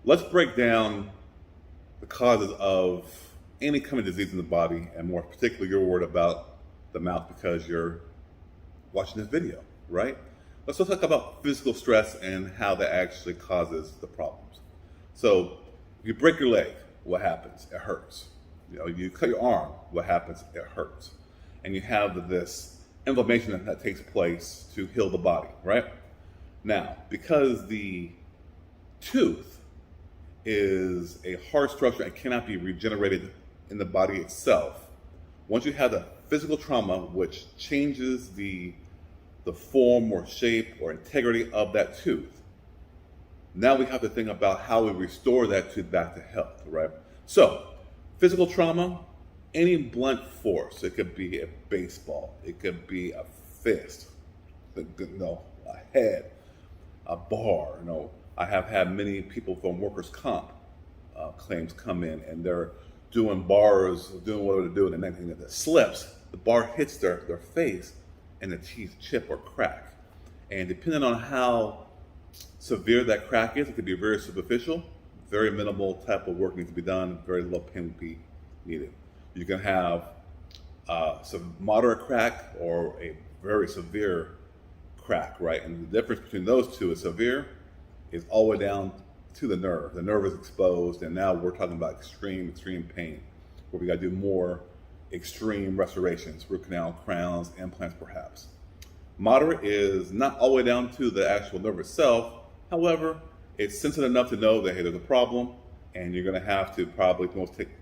let's break down the causes of any kind of disease in the body, and more particularly, you're worried about the mouth because you're watching this video, right? Let's talk about physical stress and how that actually causes the problems. So, if you break your leg, what happens? It hurts. You cut your arm, what happens? It hurts. And you have this inflammation that takes place to heal the body, right? Now, because the tooth is a hard structure and cannot be regenerated in the body itself, once you have the physical trauma, which changes the form or shape or integrity of that tooth, now we have to think about how we restore that tooth back to health, right? So, physical trauma, any blunt force, it could be a baseball, it could be a fist, a head, a bar. I have had many people from workers' comp claims come in, and they're doing bars, doing whatever they're doing, and the next thing that slips, the bar hits their face, and the teeth chip or crack. And depending on how severe that crack is, it could be very superficial, very minimal type of work needs to be done, very little pain would be needed. You can have some moderate crack or a very severe crack, right? And the difference between those two is severe is all the way down to the nerve. The nerve is exposed, and now we're talking about extreme pain, where we got to do more extreme restorations, root canal, crowns, implants perhaps. Moderate is not all the way down to the actual nerve itself. However, it's sensitive enough to know that, hey, there's a problem, and you're going to have to probably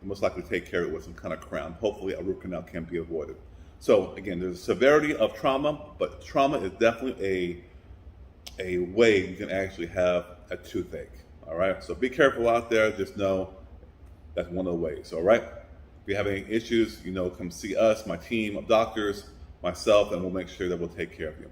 most likely take care of it with some kind of crown. Hopefully, a root canal can be avoided. So again, there's a severity of trauma, but trauma is definitely a way you can actually have a toothache. All right. So be careful out there. Just know that's one of the ways. All right. If you have any issues, come see us, my team of doctors, myself, and we'll make sure that we'll take care of you.